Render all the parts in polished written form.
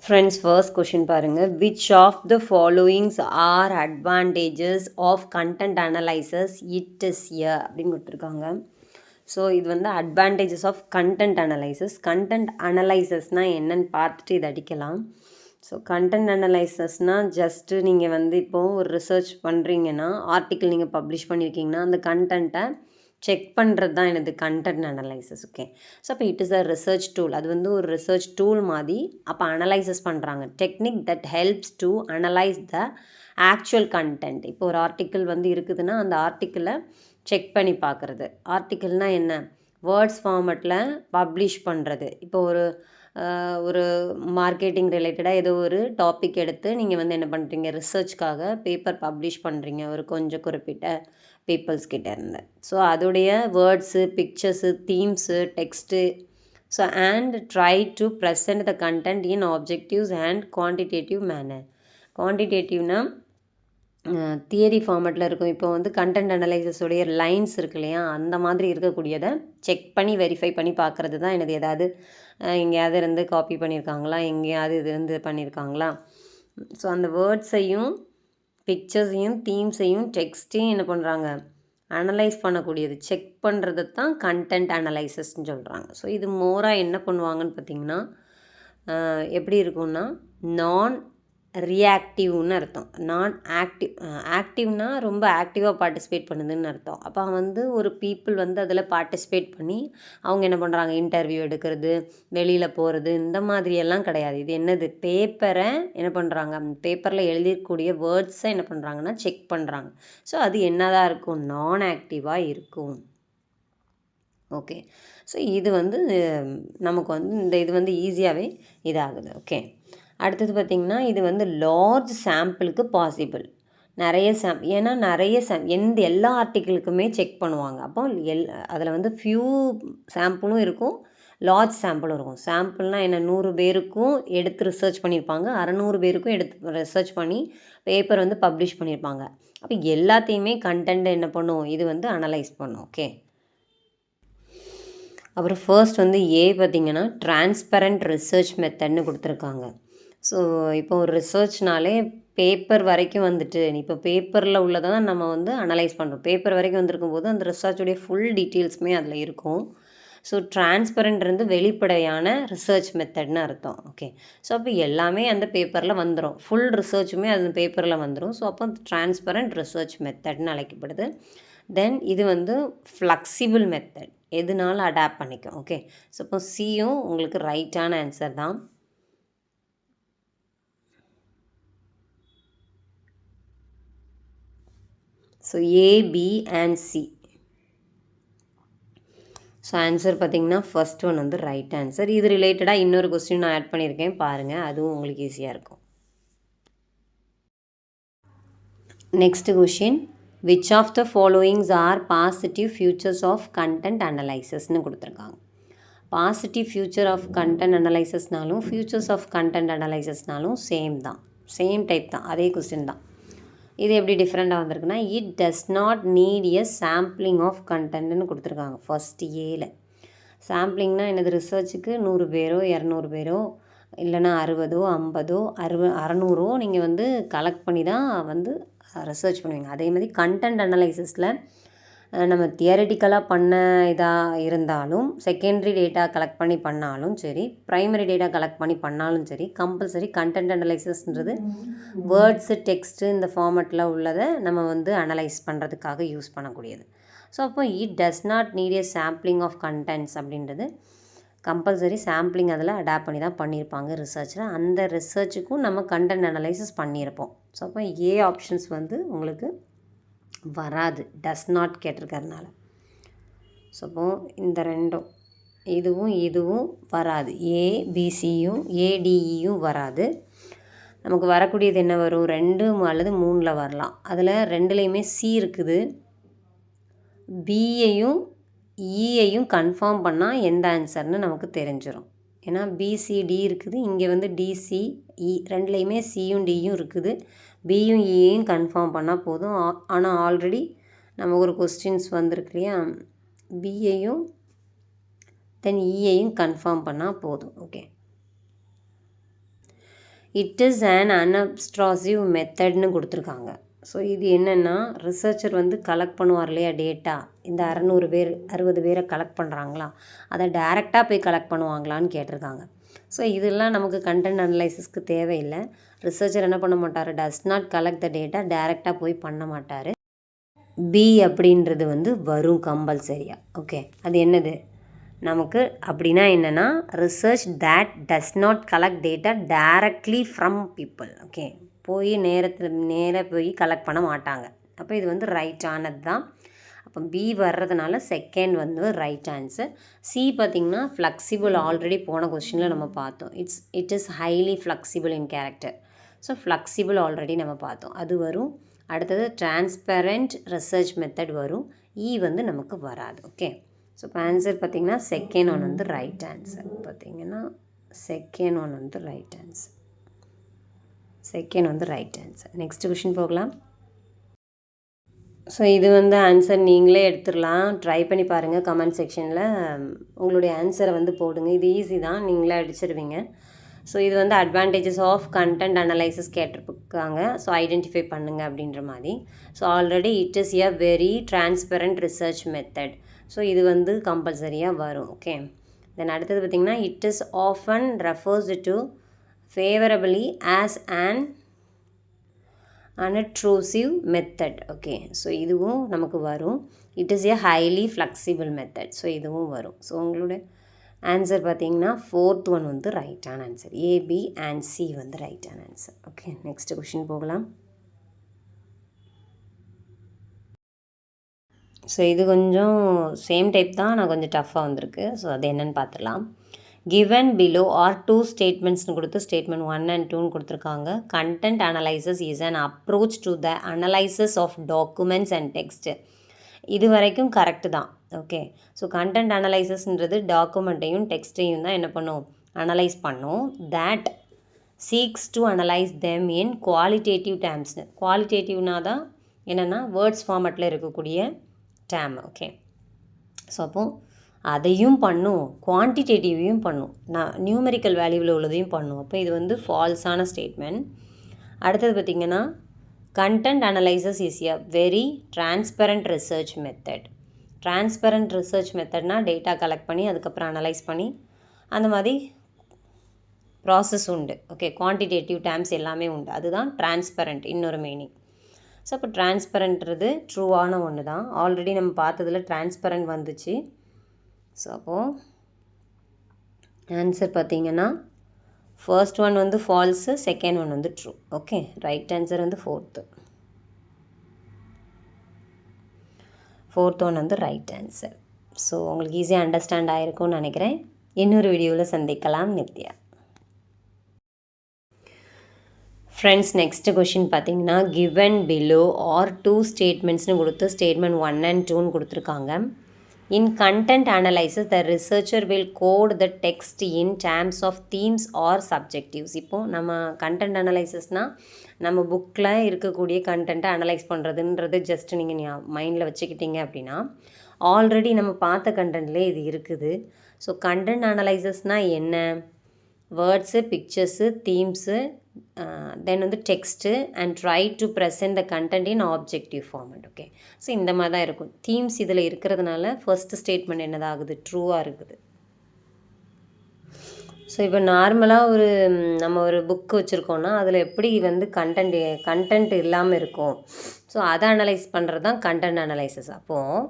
Friends, first question பாருங்க. Which of the followings are advantages of content analysis it is here அப்படின்னு கொடுத்துருக்காங்க. So இது வந்து advantages of content analysis. content analysisனால் என்னன்னு பார்த்துட்டு இதை அடிக்கலாம். ஸோ content analysisனால் ஜஸ்ட்டு நீங்கள் வந்து இப்போது ஒரு ரிசர்ச் பண்ணுறீங்கன்னா, ஆர்டிக்கிள் நீங்கள் பப்ளிஷ் பண்ணியிருக்கீங்கன்னா அந்த கண்டென்ட்டை செக் பண்ணுறது தான் எனது கண்டென்ட் அனலைசிஸ். ஓகே, ஸோ அப்போ it is a research tool. அது வந்து ஒரு ரிசர்ச் டூல் மாதிரி அப்போ அனலைசஸ் பண்ணுறாங்க. Technique that helps to analyse the actual content. இப்போ ஒரு ஆர்டிக்கிள் வந்து இருக்குதுன்னா அந்த ஆர்டிக்கிளை செக் பண்ணி பார்க்குறது. ஆர்டிக்கிள்னால் என்ன? வேர்ட்ஸ் ஃபார்மெட்டில் பப்ளிஷ் பண்ணுறது. இப்போ ஒரு மார்க்கெட்டிங் ரிலேட்டடாக ஏதோ ஒரு டாபிக் எடுத்து நீங்கள் வந்து என்ன பண்ணுறீங்க, ரிசர்ச்காக பேப்பர் பப்ளிஷ் பண்ணுறீங்க ஒரு கொஞ்சம் குறிப்பிட்ட பீப்புள்ஸ் கிட்ட இருந்து. ஸோ அதோடைய words, pictures, themes, text, so and try to present the content in objectives and quantitative manner. குவான்டிடேட்டிவ்னா தியரி ஃபார்மெட்டில் இருக்கும். இப்போ வந்து கண்டென்ட் அனலைசஸோடைய லைன்ஸ் இருக்கு இல்லையா, அந்த மாதிரி இருக்கக்கூடியதை செக் பண்ணி வெரிஃபை பண்ணி பார்க்குறது தான் எனது. ஏதாவது எங்கேயாவது இருந்து காப்பி பண்ணியிருக்காங்களா, எங்கேயாவது இது இருந்து பண்ணியிருக்காங்களா. ஸோ அந்த வேர்ட்ஸையும் பிக்சர்ஸையும் தீம்ஸையும் டெக்ஸ்ட்டையும் என்ன பண்ணுறாங்க, அனலைஸ் பண்ணக்கூடியது, செக் பண்ணுறது தான் கண்டென்ட் அனலைசஸ்ன்னு சொல்கிறாங்க. ஸோ இது மோராக என்ன பண்ணுவாங்கன்னு பார்த்திங்கன்னா, எப்படி இருக்கும்னா நான் ரியாக்டிவ்னு அர்த்தம். நான் ஆக்டிவ். ஆக்டிவ்னால் ரொம்ப ஆக்டிவாக பார்ட்டிசிபேட் பண்ணுதுன்னு அர்த்தம். அப்போ வந்து ஒரு பீப்புள் வந்து அதில் பார்ட்டிசிபேட் பண்ணி அவங்க என்ன பண்ணுறாங்க, இன்டர்வியூ எடுக்கிறது, வெளியில் போகிறது, இந்த மாதிரியெல்லாம் கிடையாது. இது என்னது, பேப்பரை என்ன பண்ணுறாங்க, அந்த பேப்பரில் எழுதியிருக்கக்கூடிய வேர்ட்ஸை என்ன பண்ணுறாங்கன்னா செக் பண்ணுறாங்க. ஸோ அது என்னதான் இருக்கும், நான் ஆக்டிவாக இருக்கும். ஓகே, ஸோ இது வந்து நமக்கு வந்து இது வந்து ஈஸியாகவே இதாகுது. ஓகே, அடுத்தது பார்த்திங்கன்னா இது வந்து லார்ஜ் சாம்பிளுக்கு பாசிபிள். நிறைய ஏன்னா நிறைய எல்லா ஆர்டிக்கிளுக்குமே செக் பண்ணுவாங்க. அப்போ அதில் வந்து ஃபியூ சாம்பிளும் இருக்கும், லார்ஜ் சாம்பிளும் இருக்கும். சாம்பிள்னால் என்ன, 100 பேருக்கும் எடுத்து ரிசர்ச் பண்ணியிருப்பாங்க, 600 பேருக்கும் எடுத்து ரிசர்ச் பண்ணி பேப்பர் வந்து பப்ளிஷ் பண்ணியிருப்பாங்க. அப்போ எல்லாத்தையுமே கண்டென்ட் என்ன பண்ணும், இது வந்து அனலைஸ் பண்ணும். ஓகே, அப்புறம் ஃபர்ஸ்ட் வந்து பார்த்திங்கன்னா டிரான்ஸ்பரண்ட் ரிசர்ச் மெத்தட்னு கொடுத்துருக்காங்க. ஸோ இப்போ ஒரு ரிசர்ச்னாலே பேப்பர் வரைக்கும் வந்துட்டு இப்போ பேப்பரில் உள்ளதை தான் நம்ம வந்து அனலைஸ் பண்ணுறோம். பேப்பர் வரைக்கும் வந்திருக்கும் போது அந்த ரிசர்ச்சுடைய ஃபுல் டீட்டெயில்ஸுமே அதில் இருக்கும். ஸோ டிரான்ஸ்பரண்ட் இருந்து வெளிப்படையான ரிசர்ச் மெத்தட்னு அர்த்தம். ஓகே, ஸோ அப்போ எல்லாமே அந்த பேப்பரில் வந்துடும், ஃபுல் ரிசர்ச்சுமே அந்த பேப்பரில் வந்துடும். ஸோ அப்போ டிரான்ஸ்பரண்ட் ரிசர்ச் மெத்தட்னு அழைக்கப்படுது. தென் இது வந்து ஃப்ளெக்சிபிள் மெத்தட், எதுனாலும் அடாப்ட் பண்ணிக்கும். ஓகே, ஸோ இப்போ சியும் உங்களுக்கு ரைட்டான ஆன்சர் தான். So A, B and C. So answer பார்த்திங்கன்னா ஃபர்ஸ்ட் ஒன் வந்து ரைட் ஆன்சர். இது ரிலேட்டடாக இன்னொரு கொஸ்டின் நான் ஆட் பண்ணியிருக்கேன் பாருங்கள், அதுவும் உங்களுக்கு ஈஸியாக இருக்கும். Next question, which of the followings are positive futures of content அனலைசஸ்ன்னு கொடுத்துருக்காங்க. பாசிட்டிவ் ஃபியூச்சர் ஆஃப் கண்டென்ட் அனலைசஸ்னாலும் ஃபியூச்சர்ஸ் ஆஃப் கண்டென்ட் அனலைசஸ்னாலும் சேம் தான், சேம் டைப் தான், அதே கொஸ்டின் தான். இது எப்படி டிஃப்ரெண்ட்டாக வந்திருக்குன்னா, it does not need a sampling of கண்டென்ட்னு கொடுத்துருக்காங்க. ஃபஸ்ட் ஏல சாம்பிளிங்னால் எனது ரிசர்ச்சுக்கு 100 பேரோ 200 பேரோ இல்லைனா 60ஓ 50ஓ 600ஓ நீங்கள் வந்து கலெக்ட் பண்ணி தான் வந்து ரிசர்ச் பண்ணுவீங்க. அதே மாதிரி கண்டென்ட் அனலைசிஸில் நம்ம தியரிட்டிக்கலாக பண்ண இதாக இருந்தாலும், செகண்டரி டேட்டா கலெக்ட் பண்ணி பண்ணாலும் சரி, ப்ரைமரி டேட்டா கலெக்ட் பண்ணி பண்ணாலும் சரி, கம்பல்சரி கண்டென்ட் அனலைசிஸ்ன்றது வேர்ட்ஸு, டெக்ஸ்ட்டு இந்த ஃபார்மெட்டில் உள்ளதை நம்ம வந்து அனலைஸ் பண்ணுறதுக்காக யூஸ் பண்ணக்கூடியது. ஸோ அப்போ it does not need a sampling of contents அப்படின்றது கம்பல்சரி சாம்பிளிங் அதில் அடாப்ட் பண்ணி தான் பண்ணியிருப்பாங்க ரிசர்ச்சில். அந்த ரிசர்ச்சுக்கும் நம்ம கண்டென்ட் அனலைசிஸ் பண்ணியிருப்போம். ஸோ அப்போ ஏ ஆப்ஷன்ஸ் வந்து உங்களுக்கு வராது, டஸ் நாட் கேட்டிருக்கறனால. ஸோ அப்போ இந்த ரெண்டும் இதுவும் வராது, ஏபிசியும் ஏடிஇயும் வராது. நமக்கு வரக்கூடியது என்ன வரும், 2 அல்லது 3ல் வரலாம். அதில் 2லேயுமே சி இருக்குது. பியையும் இயையும் கன்ஃபார்ம் பண்ணால் எந்த ஆன்சர்னு நமக்கு தெரிஞ்சிடும். ஏன்னா பிசிடி இருக்குது, இங்கே வந்து டிசிஇ 2லேயுமே சியும் டியும் இருக்குது. பியும் இயையும் கன்ஃபார்ம் பண்ணால் போதும். ஆனால் ஆல்ரெடி நம்ம ஒரு கொஸ்டின்ஸ் வந்திருக்கு இல்லையா, பியையும் தென் இயையும் கன்ஃபார்ம் பண்ணால் போதும். ஓகே, இட் இஸ் அன் அன்அப்ஸ்ட்ராசிவ் மெத்தட்னு கொடுத்துருக்காங்க. ஸோ இது என்னென்னா, ரிசர்ச்சர் வந்து கலெக்ட் பண்ணுவார் இல்லையா டேட்டா, இந்த 60 பேரை கலெக்ட் பண்ணுறாங்களா, அதை டைரெக்டாக போய் கலெக்ட் பண்ணுவாங்களான்னு கேட்டிருக்காங்க. ஸோ இதெல்லாம் நமக்கு கண்டென்ட் அனலைசிஸ்க்கு தேவையில்லை. ரிசர்ச்சர் என்ன பண்ண மாட்டார், does not collect the data, டைரெக்டாக போய் பண்ண மாட்டார். பி அப்படின்றது வந்து வரும் கம்பல்சரியாக. ஓகே, அது என்னது நமக்கு அப்படின்னா என்னென்னா, research that does not collect data directly from people. Okay, போய் நேராக போய் கலெக்ட் பண்ண மாட்டாங்க. அப்போ இது வந்து ரைட்டானது தான். அப்போ பி வர்றதுனால செகண்ட் வந்து ரைட் ஆன்சர். சி பார்த்திங்கன்னா ஃப்ளெக்சிபிள், ஆல்ரெடி போன கொஸ்டினில் நம்ம பார்த்தோம். It is highly flexible in character. So flexible already நம்ம பார்த்தோம், அது வரும். அடுத்தது டிரான்ஸ்பரண்ட் ரிசர்ச் மெத்தட் வரும். இ வந்து நமக்கு வராது. ஓகே, ஸோ இப்போ ஆன்சர் பார்த்திங்கன்னா செகண்ட் ஒன் வந்து ரைட் ஆன்சர். பார்த்திங்கன்னா செகண்ட் ஒன் வந்து ரைட் ஆன்சர். செகண்ட் வந்து ரைட் ஆன்சர். நெக்ஸ்ட் கொஷின் போகலாம். ஸோ இது வந்து ஆன்சர் நீங்களே எடுத்துடலாம். ட்ரை பண்ணி பாருங்கள். கமெண்ட் செக்ஷனில் உங்களுடைய ஆன்சரை வந்து போடுங்க. இது ஈஸி தான், நீங்களே அடிச்சிருவீங்க. ஸோ இது வந்து அட்வான்டேஜஸ் ஆஃப் கண்டென்ட் அனலைசிஸ் கேட்டிருக்காங்க. ஸோ ஐடென்டிஃபை பண்ணுங்கள் அப்படின்ற மாதிரி. So already it is a very transparent research method. So இது வந்து கம்பல்சரியாக வரும். ஓகே, தென் அடுத்தது பார்த்திங்கன்னா it is often refers to favourably as an unintrusive method. Okay, so இதுவும் நமக்கு வரும். It is a highly flexible method. So இதுவும் வரும். ஸோ உங்களோட ஆன்சர் பார்த்தீங்கன்னா ஃபோர்த் ஒன் வந்து ரைட்டான ஆன்சர். ஏபி அண்ட் சி வந்து ரைட்டான ஆன்சர். ஓகே, நெக்ஸ்ட் கொஷின் போகலாம். ஸோ இது கொஞ்சம் சேம் டைப் தான், நான் கொஞ்சம் டஃப்பாக வந்திருக்கு. ஸோ அது என்னென்னு பார்த்துடலாம். கிவன் பிலோ ஆர் டூ ஸ்டேட்மெண்ட்ஸ்னு கொடுத்து ஸ்டேட்மெண்ட் 1 and 2 கொடுத்துருக்காங்க. Content analysis is an approach to the analysis of documents and text. இது வரைக்கும் கரெக்டு தான். ஓகே, ஸோ கண்டென்ட் அனலைசஸ்ன்றது டாக்குமெண்ட்டையும் டெக்ஸ்ட்டையும் தான் என்ன பண்ணும், அனலைஸ் பண்ணும். That seeks to analyse them in qualitative டேர்ம்ஸ்னு. குவாலிட்டேட்டிவ்னா தான் என்னென்னா வேர்ட்ஸ் ஃபார்மேட்டில் இருக்கக்கூடிய டேம். ஓகே, ஸோ அப்போது அதையும் பண்ணும், குவான்டிடேட்டிவையும் பண்ணும், நியூமெரிக்கல் வேல்யூவில் உள்ளதையும் பண்ணும். அப்போ இது வந்து ஃபால்ஸான ஸ்டேட்மெண்ட். அடுத்தது பார்த்திங்கன்னா content analysis is a very transparent research method. Transparent research மெத்தட்னால் டேட்டா கலெக்ட் பண்ணி அதுக்கப்புறம் அனலைஸ் பண்ணி அந்த மாதிரி ப்ராசஸ் உண்டு. ஓகே, குவான்டிடேட்டிவ் டேர்ம்ஸ் எல்லாமே உண்டு, அதுதான் டிரான்ஸ்பரண்ட் இன்னொரு மீனிங். ஸோ அப்போ டிரான்ஸ்பரண்ட்றது ட்ரூவான ஒன்று தான். ஆல்ரெடி நம்ம பார்த்ததில் டிரான்ஸ்பரண்ட் வந்துச்சு. ஸோ அப்போது ஆன்சர் பார்த்திங்கன்னா ஃபர்ஸ்ட் ஒன் வந்து ஃபால்ஸு, செகண்ட் ஒன் வந்து ட்ரூ. ஓகே, ரைட் ஆன்சர் வந்து ஃபோர்த் ஒன் வந்து ரைட் ஆன்சர். ஸோ உங்களுக்கு ஈஸியாக அண்டர்ஸ்டாண்ட் ஆகிருக்கும்னு நினைக்கிறேன். இன்னொரு வீடியோவில் சந்திக்கலாம். நித்யா. ஃப்ரெண்ட்ஸ், நெக்ஸ்ட் கொஷின் பார்த்தீங்கன்னா கிவன் பிலோ ஆர் டூ ஸ்டேட்மெண்ட்ஸ்னு கொடுத்து ஸ்டேட்மெண்ட் 1 and 2 கொடுத்துருக்காங்க. In content analysis the researcher will code the text in terms of themes or subjectives. இப்போது நம்ம கண்டென்ட் அனலைசஸ்னால் நம்ம புக்கில் இருக்கக்கூடிய கண்டென்ட்டை அனலைஸ் பண்ணுறதுன்றது ஜஸ்ட் நீங்கள் மைண்டில் வச்சுக்கிட்டீங்க அப்படின்னா ஆல்ரெடி நம்ம பார்த்த கண்டென்ட்லேயே இது இருக்குது. ஸோ கண்டென்ட் அனலைசஸ்னால் என்ன, வேர்ட்ஸு, பிக்சர்ஸு, தீம்ஸு, தென் வந்து text and try to present the content in objective format. Okay, so இந்த மாதிரி தான் இருக்கும். தீம்ஸ் இதில் இருக்கிறதுனால ஃபர்ஸ்ட் ஸ்டேட்மெண்ட் என்னதாகுது, ட்ரூவாக இருக்குது. ஸோ இப்போ நார்மலாக நம்ம ஒரு புக்கு வச்சுருக்கோன்னா அதில் எப்படி வந்து கண்டென்ட் இல்லாமல் இருக்கும். ஸோ அதை அனலைஸ் பண்ணுறது தான் கண்டென்ட் அனலைசஸ். அப்போது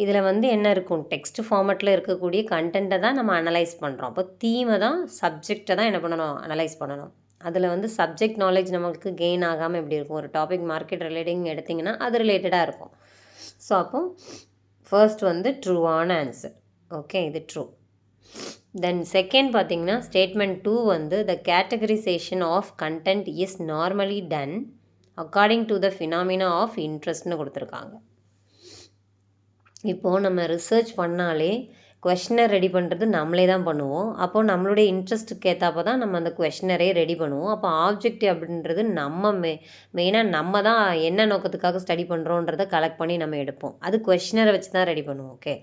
இதில் வந்து என்ன இருக்கும், டெக்ஸ்ட் ஃபார்மேட்டில் இருக்கக்கூடிய கண்டென்ட்டை தான் நம்ம அனலைஸ் பண்ணுறோம். அப்போ தீமை தான், சப்ஜெக்டை தான் என்ன பண்ணணும், அனலைஸ் பண்ணணும். அதில் வந்து சப்ஜெக்ட் நாலேஜ் நம்மளுக்கு கெயின் ஆகாமல் எப்படி இருக்கும், ஒரு டாபிக் மார்க்கெட் ரிலேட்டிங் எடுத்திங்கன்னா அது ரிலேட்டடாக இருக்கும். ஸோ அப்போ ஃபர்ஸ்ட் வந்து ட்ரூவான ஆன்சர். ஓகே, இது ட்ரூ. தென் செகண்ட் பார்த்திங்கன்னா ஸ்டேட்மெண்ட் 2 வந்து the categorisation of content is normally done according to the phenomena of இன்ட்ரெஸ்ட்னு கொடுத்துருக்காங்க. இப்போது நம்ம ரிசர்ச் பண்ணாலே கொஷினர் ரெடி பண்ணுறது நம்மளே தான் பண்ணுவோம். அப்போது நம்மளுடைய இன்ட்ரெஸ்ட்டுக்கு ஏற்றாப்ப தான் நம்ம அந்த கொஷினரே ரெடி பண்ணுவோம். அப்போ ஆப்ஜெக்டிவ் அப்படின்றது நம்ம மெயினாக நம்ம தான் என்ன நோக்கத்துக்காக ஸ்டடி பண்ணுறோன்றதை கலெக்ட் பண்ணி நம்ம எடுப்போம். அது கொஷினரை வச்சு தான் ரெடி பண்ணுவோம். ஓகே,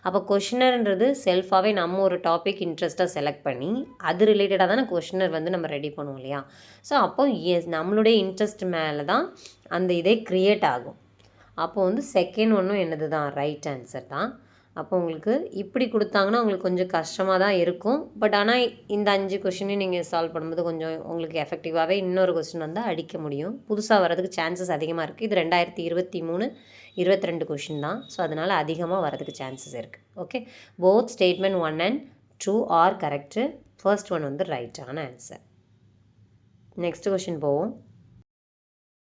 அப்போ கொஷினர்ன்றது செல்ஃபாகவே நம்ம ஒரு டாபிக் இன்ட்ரெஸ்ட்டாக செலக்ட் பண்ணி அது ரிலேட்டடாக தானே கொஷினர் வந்து நம்ம ரெடி பண்ணுவோம் இல்லையா? ஸோ அப்போ நம்மளுடைய இன்ட்ரெஸ்ட் மேலே தான் அந்த இதே க்ரியேட் ஆகும். அப்போ வந்து செகண்ட் ஒன்றும் என்னது தான் ரைட் ஆன்சர் தான். அப்போ உங்களுக்கு இப்படி கொடுத்தாங்கன்னா உங்களுக்கு கொஞ்சம் கஷ்டமாக தான் இருக்கும். பட் ஆனால் இந்த 5 கொஷினையும் நீங்கள் சால்வ் பண்ணும்போது கொஞ்சம் உங்களுக்கு எஃபெக்டிவாகவே இன்னொரு கொஸ்டின் வந்து அடிக்க முடியும். புதுசாக வரதுக்கு சான்சஸ் அதிகமாக இருக்குது. இது 2023, 22 கொஷின் தான். ஸோ அதனால் அதிகமாக வரதுக்கு சான்சஸ் இருக்குது. Okay, both statement 1 and 2 are correct. First one வந்து ரைட்டான ஆன்சர். நெக்ஸ்ட் கொஷின் போவோம்.